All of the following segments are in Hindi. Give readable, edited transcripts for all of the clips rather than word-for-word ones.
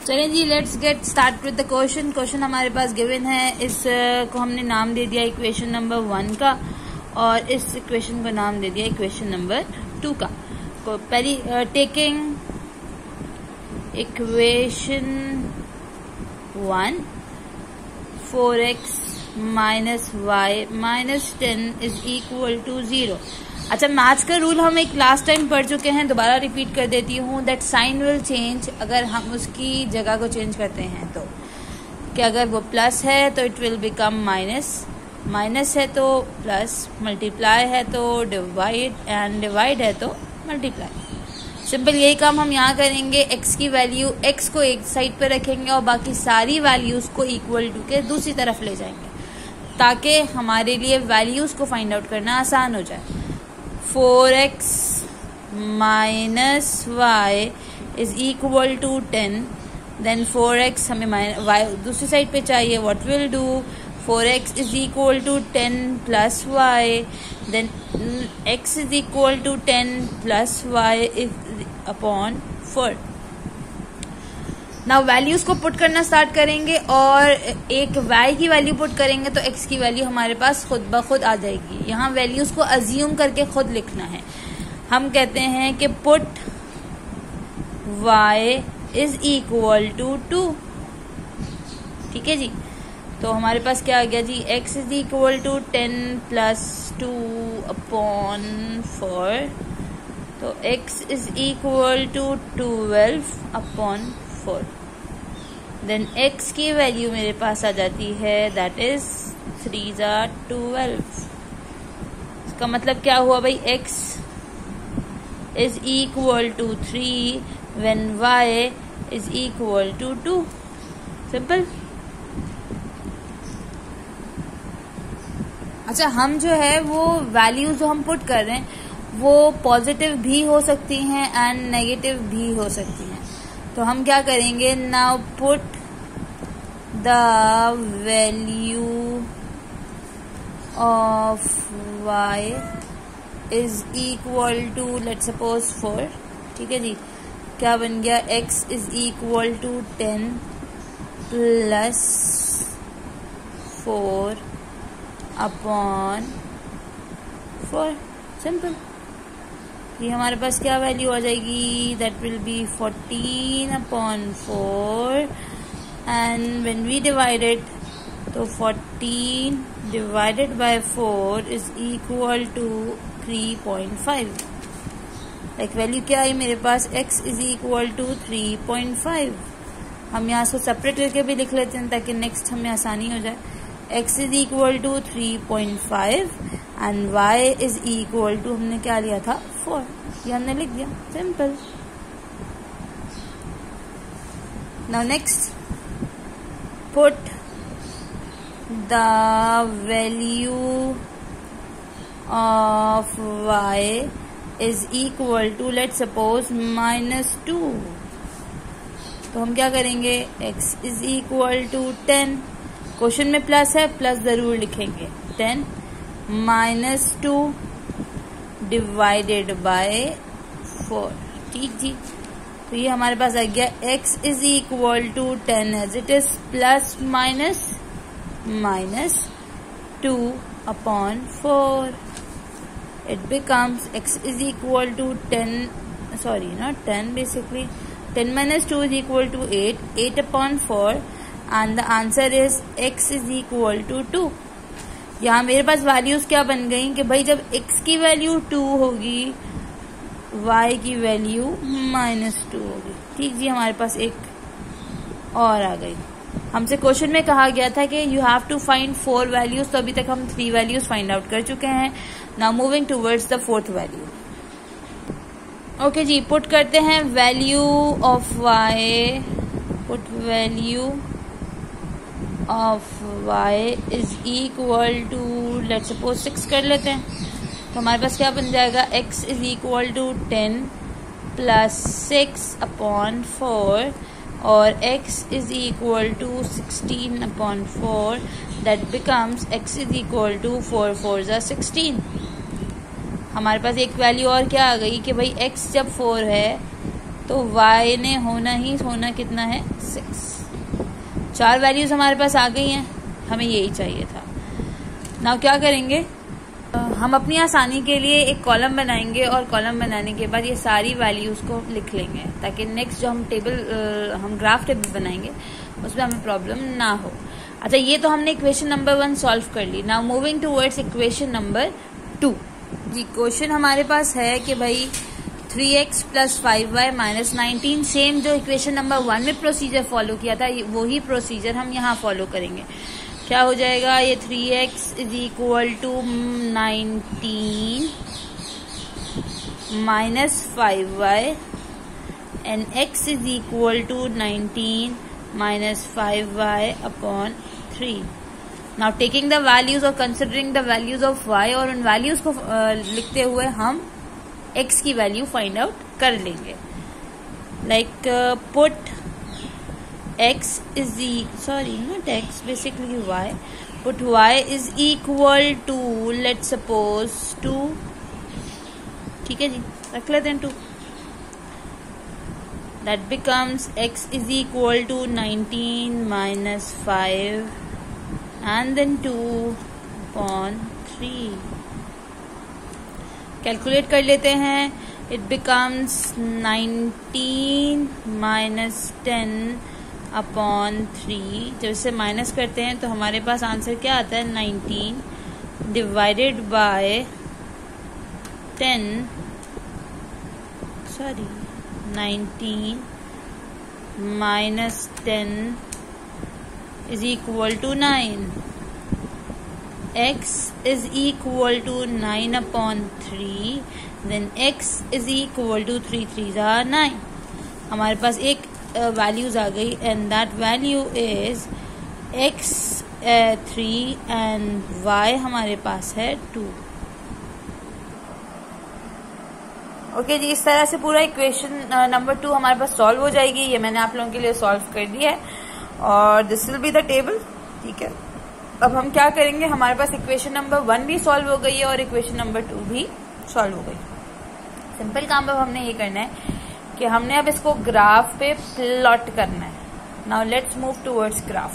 चलें जी, let's get start with the question हमारे पास गिवन है। इस को हमने नाम दे दिया इक्वेशन नंबर 1 का और इस इक्वेशन को नाम दे दिया इक्वेशन नंबर 2 का। तो पहली taking equation 1 4x minus y minus 10 is equal to 0। अच्छा, मैथ्स का रूल हम एक लास्ट टाइम पढ़ चुके हैं, दोबारा रिपीट कर देती हूँ। दैट साइन विल चेंज अगर हम उसकी जगह को चेंज करते हैं तो, कि अगर वो प्लस है तो it will become minus, minus है तो प्लस, मल्टीप्लाई है तो डिवाइड एंड डिवाइड है तो मल्टीप्लाई। सिंपल यही काम हम यहाँ करेंगे। x की वैल्यू x को एक साइड पे रखेंगे और बाकी सारी वैल्यूज को इक्वल टू के दूसरी तरफ ले जाएंगे ताकि हमारे लिए वैल्यूज को फाइंड आउट करना आसान हो जाए। 4x minus y is equal to 10, then 4x हमें y दूसरी साइड पे चाहिए। What will do, 4x is equal to 10 plus y, then x is equal to 10 plus y upon 4। Now values को पुट करना स्टार्ट करेंगे और एक y की वैल्यू पुट करेंगे तो x की वैल्यू हमारे पास खुद ब खुद आ जाएगी। यहाँ वैल्यूज को अज्यूम करके खुद लिखना है। हम कहते हैं कि put y is equal to 2। ठीक है जी, तो हमारे पास क्या आ गया जी, x is equal to 10 plus 2 upon 4, तो x is equal to 12 upon 4। Then x की वैल्यू मेरे पास आ जाती है, दैट इज 3 × 12। इसका मतलब क्या हुआ भाई, x is equal to 3 when y is equal to 2। Simple. अच्छा, हम जो है वो वैल्यूज जो हम पुट कर रहे हैं वो पॉजिटिव भी हो सकती हैं एंड नेगेटिव भी हो सकती हैं। तो हम क्या करेंगे, now put the value of y is equal to let's suppose 4। ठीक है जी, क्या बन गया, x is equal to 10 plus 4 upon 4। Simple. ये हमारे पास क्या वैल्यू आ जाएगी, that will be 14 upon 4 and when we divide it तो 14 divided by 4 is equal to 3.5। एक वैल्यू क्या आई मेरे पास, x इज इक्वल टू 3.5। हम यहाँ से सेपरेट करके भी लिख लेते हैं ताकि नेक्स्ट हमें आसानी हो जाए। x is equal to 3.5 and y is equal to हमने क्या लिया था, 4। ये हमने लिख दिया। Simple. Now next, put the value of y is equal to let's suppose -2। तो हम क्या करेंगे, x is equal to 10, question में प्लस है, प्लस जरूर लिखेंगे, 10 माइनस 2 डिवाइडेड बाय 4। ठीक जी, तो ये हमारे पास आ गया x is equal to 10 as it is plus minus minus 2 upon 4। It becomes x is equal to 10, sorry not 10, basically 10 minus 2 is equal to 8 upon 4 and the answer is x is equal to 2। यहाँ मेरे पास वैल्यूज क्या बन गई कि भाई जब x की वैल्यू 2 होगी, y की वैल्यू -2 होगी। ठीक जी, हमारे पास एक और आ गई। हमसे क्वेश्चन में कहा गया था कि you have to find 4 values, तो अभी तक हम 3 वैल्यूज फाइंड आउट कर चुके हैं। Now moving towards the 4th value. Okay जी, पुट करते हैं value of y, put value of y is equal to let's suppose 6 कर लेते हैं। तो हमारे पास क्या बन जाएगा, x is equal to 10 plus 6 upon 4 और x is equal to 16 upon 4, that becomes x is equal to 4 4 = 16। हमारे पास एक वैल्यू और क्या आ गई कि भाई x जब 4 है तो y ने होना कितना है 6। 4 वैल्यूज हमारे पास आ गई हैं, हमें यही चाहिए था। नाउ क्या करेंगे, हम अपनी आसानी के लिए एक कॉलम बनाएंगे और कॉलम बनाने के बाद ये सारी वैल्यूज को लिख लेंगे ताकि नेक्स्ट जो हम ग्राफ टेबल बनाएंगे उसमें हमें प्रॉब्लम ना हो। अच्छा, ये तो हमने इक्वेशन नंबर 1 सॉल्व कर ली। Now moving towards equation number 2। जी, क्वेश्चन हमारे पास है कि भाई 3x + 5y - 19, सेम जो इक्वेशन नंबर 1 में प्रोसीजर फॉलो किया था वही प्रोसीजर हम यहाँ फॉलो करेंगे। क्या हो जाएगा, ये 3x = 19 - 5y and x = 19 - 5y upon 3। Now taking the values or considering the values of y, और उन वैल्यूज को लिखते हुए हम x की वैल्यू फाइंड आउट कर लेंगे। Like put x not x, basically y. Put y is equal to, let's suppose 2। ठीक है जी, रख लेते हैं 2। That becomes x is equal to 19 - 5 and then 2 upon 3। Calculate कर लेते हैं। It becomes 19 - 10 upon 3। जब इसे माइनस करते हैं तो हमारे पास आंसर क्या आता है, 19 divided by 10, 19 - 10 is equal to 9। x is equal to 9 upon 3, then x is equal to 3 3s are 9। हमारे पास एक वैल्यूज आ गई and that value is x 3 and y हमारे पास है 2। ओके जी, इस तरह से पूरा इक्वेशन नंबर 2 हमारे पास सॉल्व हो जाएगी। ये मैंने आप लोगों के लिए सॉल्व कर दिया है और this will be the table. ठीक है, अब हम क्या करेंगे, हमारे पास इक्वेशन नंबर 1 भी सॉल्व हो गई है और इक्वेशन नंबर 2 भी सॉल्व हो गई। सिंपल काम अब हमने ये करना है कि हमने अब इसको ग्राफ पे प्लॉट करना है। Now let's move towards graph.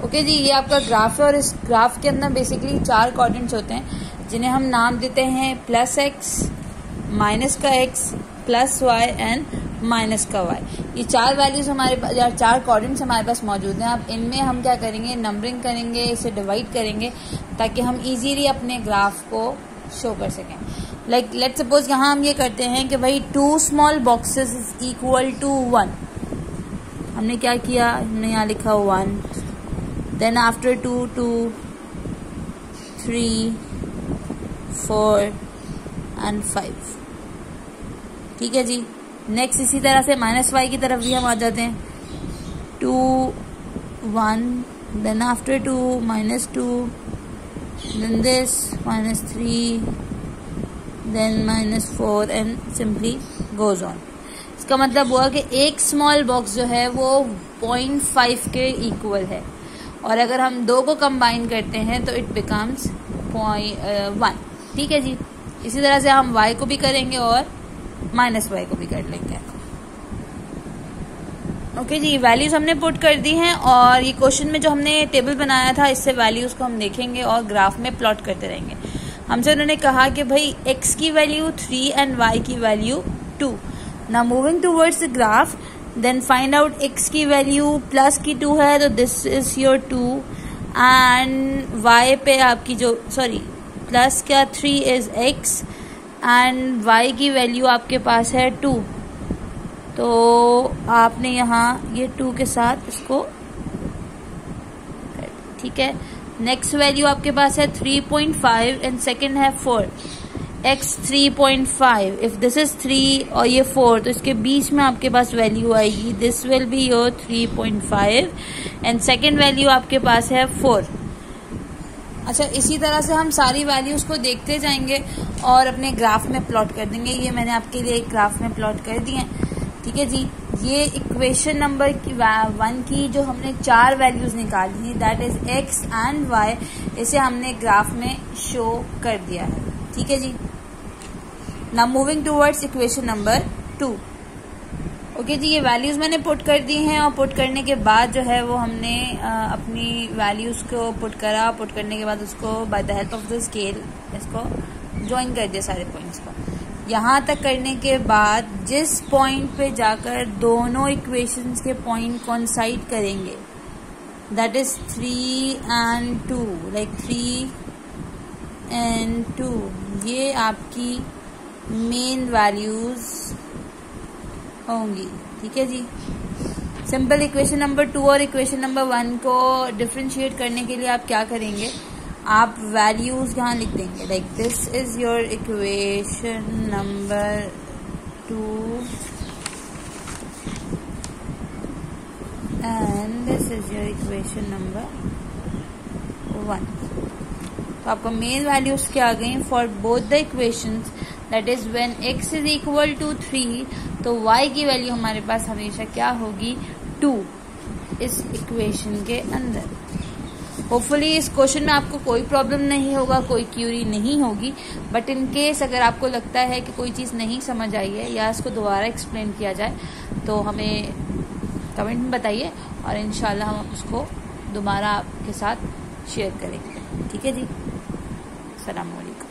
Okay जी, ये आपका ग्राफ है और इस ग्राफ के अंदर बेसिकली 4 क्वाड्रेंट्स होते हैं जिन्हें हम नाम देते हैं +x, -x, +y and -y। ये 4 वैल्यूज हमारे पास, 4 क्वाड्रेंट्स हमारे पास मौजूद हैं। अब इनमें हम क्या करेंगे, नंबरिंग करेंगे, इसे डिवाइड करेंगे ताकि हम इजीली अपने ग्राफ को शो कर सकें। लाइक लेट्स सपोज यहाँ हम ये करते हैं कि भाई 2 small boxes is equal to 1। हमने क्या किया, हमने यहाँ लिखा 1, देन आफ्टर 2 2, 3, 4 एंड 5। ठीक है जी, नेक्स्ट इसी तरह से -y की तरफ भी हम आ जाते हैं। 2 1, then after 2 -2, then this -3, then -4 and simply goes on। इसका मतलब हुआ कि एक स्मॉल बॉक्स जो है वो 0.5 के इक्वल है और अगर हम 2 को कंबाइन करते हैं तो इट बिकम्स 0.1। ठीक है जी, इसी तरह से हम y को भी करेंगे और -y को भी कर लेंगे। ओके जी, वैल्यूज हमने पुट कर दी हैं और ये क्वेश्चन में जो हमने टेबल बनाया था इससे वैल्यूज को हम देखेंगे और ग्राफ में प्लॉट करते रहेंगे। हमसे उन्होंने कहा कि भाई x की वैल्यू 3 एंड y की value 2। Now moving towards the graph, then find out x की वैल्यू प्लस की 2 है तो this is your 2 and y पे आपकी जो प्लस क्या 3 इज x एंड y की वैल्यू आपके पास है 2। तो आपने यहाँ ये 2 के साथ इसको, ठीक है। नेक्स्ट वैल्यू आपके पास है 3.5 एंड सेकंड है 4। x 3.5, इफ दिस इज 3 और ये 4 तो इसके बीच में आपके पास वैल्यू आएगी, this will be your 3.5 and second value आपके पास है 4। अच्छा, इसी तरह से हम सारी वैल्यूज को देखते जाएंगे और अपने ग्राफ में प्लॉट कर देंगे। ये मैंने आपके लिए एक ग्राफ में प्लॉट कर दिए हैं। ठीक है जी, ये इक्वेशन नंबर 1 की जो हमने 4 वैल्यूज निकाली थी, that is x and y, इसे हमने ग्राफ में शो कर दिया है। ठीक है जी। Now moving towards equation number 2। Okay जी, ये वैल्यूज मैंने पुट कर दी हैं और पुट करने के बाद जो है वो हमने अपनी वैल्यूज को पुट करा। पुट करने के बाद उसको by the help of the scale इसको ज्वाइन कर दिया सारे पॉइंट्स को। यहाँ तक करने के बाद जिस पॉइंट पे जाकर दोनों इक्वेशंस के पॉइंट कोइंसाइड करेंगे, that is 3 and 2, like 3 and 2, ये आपकी मेन वैल्यूज होंगी। ठीक है जी। सिंपल इक्वेशन नंबर 2 और इक्वेशन नंबर 1 को डिफरेंशिएट करने के लिए आप क्या करेंगे, आप वैल्यूज यहाँ लिख देंगे। Like this is your equation number 2 and this is your equation number 1। तो आपको मेन वैल्यूज क्या आ गई for both the equations, that is when x is equal to 3, तो y की वैल्यू हमारे पास हमेशा क्या होगी, 2 इस इक्वेशन के अंदर। होपफुली इस क्वेश्चन में आपको कोई प्रॉब्लम नहीं होगा, कोई क्यूरी नहीं होगी, बट इन केस अगर आपको लगता है कि कोई चीज़ नहीं समझ आई है या इसको दोबारा एक्सप्लेन किया जाए तो हमें कमेंट में बताइए और इंशाल्लाह हम उसको दोबारा आपके साथ शेयर करेंगे। ठीक है जी। अस्सलाम वालेकुम।